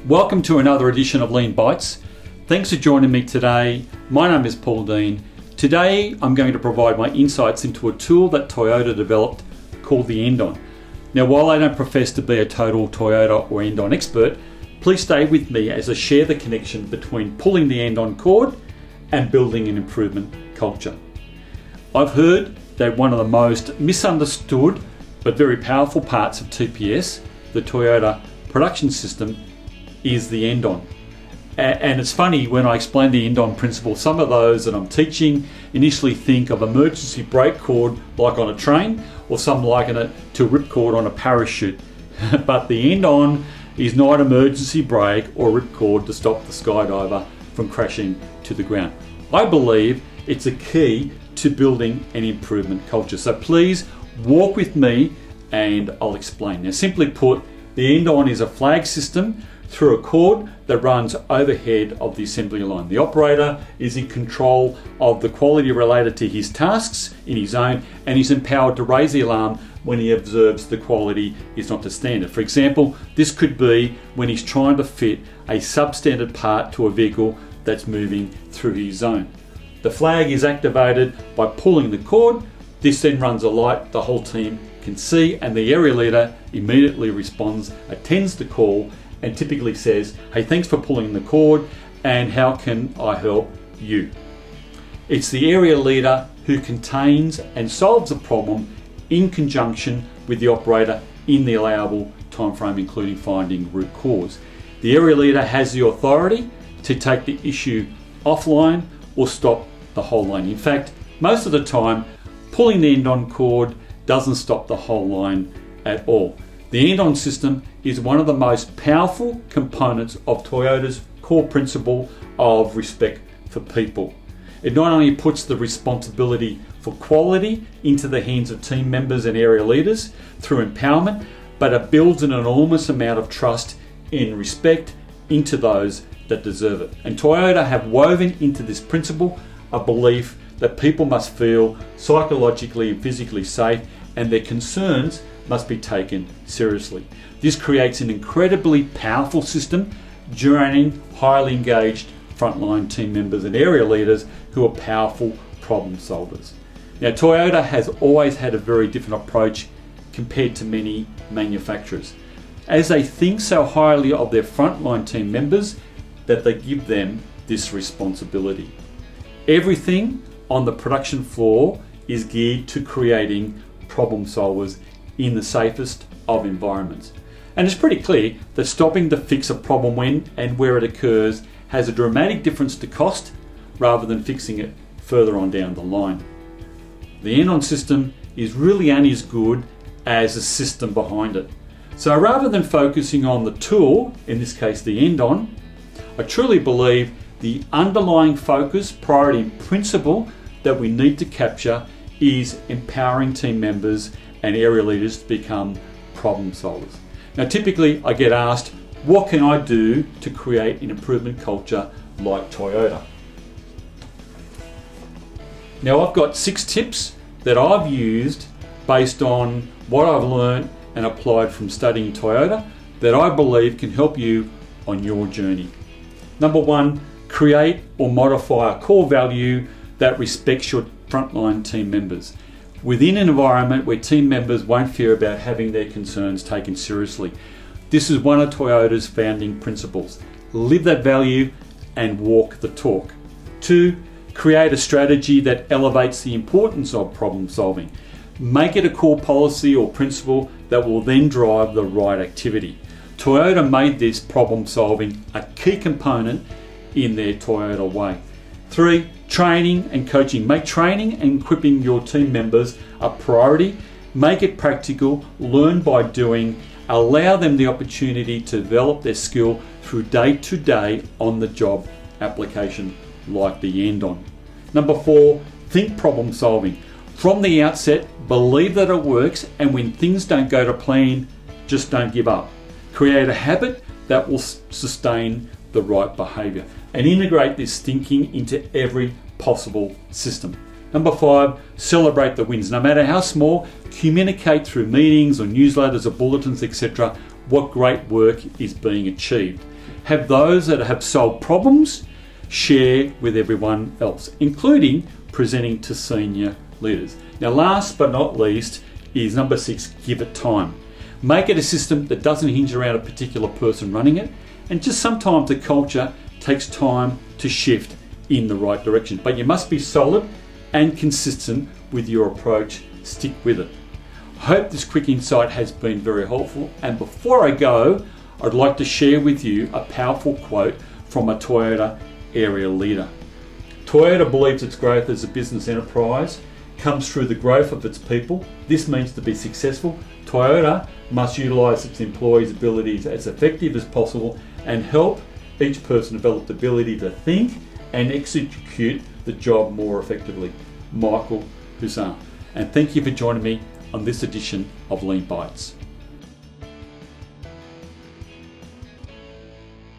Welcome to another edition of Lean Bites. Thanks for joining me today. My name is Paul Dean. Today I'm going to provide my insights into a tool that Toyota developed called the Andon. Now, while I don't profess to be a total Toyota or Andon expert, please stay with me as I share the connection between pulling the Andon cord and building an improvement culture. I've heard that one of the most misunderstood but very powerful parts of TPS, the Toyota production system, is the Andon. And it's funny, when I explain the Andon principle, some of those that I'm teaching initially think of emergency brake cord like on a train, or some liken it to a ripcord on a parachute. But the Andon is not emergency brake or ripcord to stop the skydiver from crashing to the ground. I believe it's a key to building an improvement culture. So please walk with me and I'll explain. Now, simply put, the Andon is a flag system through a cord that runs overhead of the assembly line. The operator is in control of the quality related to his tasks in his zone, and he's empowered to raise the alarm when he observes the quality is not to standard. For example, this could be when he's trying to fit a substandard part to a vehicle that's moving through his zone. The flag is activated by pulling the cord. This then runs a light the whole team can see, and the area leader immediately responds, attends the call, and typically says, "Hey, thanks for pulling the cord, and how can I help you?" It's the area leader who contains and solves the problem in conjunction with the operator in the allowable time frame, including finding root cause. The area leader has the authority to take the issue offline or stop the whole line. In fact, most of the time, pulling the Andon cord doesn't stop the whole line at all. The Andon system is one of the most powerful components of Toyota's core principle of respect for people. It not only puts the responsibility for quality into the hands of team members and area leaders through empowerment, but it builds an enormous amount of trust and respect into those that deserve it. And Toyota have woven into this principle a belief that people must feel psychologically and physically safe, and their concerns must be taken seriously. This creates an incredibly powerful system, joining highly engaged frontline team members and area leaders who are powerful problem solvers. Now, Toyota has always had a very different approach compared to many manufacturers, as they think so highly of their frontline team members that they give them this responsibility. Everything on the production floor is geared to creating problem solvers in the safest of environments. And it's pretty clear that stopping to fix a problem when and where it occurs has a dramatic difference to cost rather than fixing it further on down the line. The Andon system is really only as good as the system behind it. So rather than focusing on the tool, in this case the Andon, I truly believe the underlying focus, priority, and principle that we need to capture is empowering team members and area leaders to become problem solvers. Now, typically I get asked, what can I do to create an improvement culture like Toyota? Now, I've got 6 tips that I've used based on what I've learned and applied from studying Toyota that I believe can help you on your journey. Number 1, create or modify a core value that respects your frontline team members. Within an environment where team members won't fear about having their concerns taken seriously. This is one of Toyota's founding principles. Live that value and walk the talk. 2, create a strategy that elevates the importance of problem solving. Make it a core policy or principle that will then drive the right activity. Toyota made this problem solving a key component in their Toyota way. 3, training and coaching. Make training and equipping your team members a priority. Make it practical. Learn by doing. Allow them the opportunity to develop their skill through day-to-day on-the-job application like the Andon. Number 4, think problem solving. From the outset, believe that it works, and when things don't go to plan, just don't give up. Create a habit that will sustain the right behavior and integrate this thinking into every possible system. Number 5, celebrate the wins. No matter how small, communicate through meetings or newsletters or bulletins, etc., what great work is being achieved. Have those that have solved problems share with everyone else, including presenting to senior leaders. Now, last but not least is number 6, give it time. Make it a system that doesn't hinge around a particular person running it, and just sometimes the culture takes time to shift in the right direction. But you must be solid and consistent with your approach. Stick with it. I hope this quick insight has been very helpful, and before I go, I'd like to share with you a powerful quote from a Toyota area leader. Toyota believes its growth as a business enterprise comes through the growth of its people. This means to be successful, Toyota must utilise its employees' abilities as effective as possible and help each person develop the ability to think and execute the job more effectively. Michael Hussain. And thank you for joining me on this edition of Lean Bites.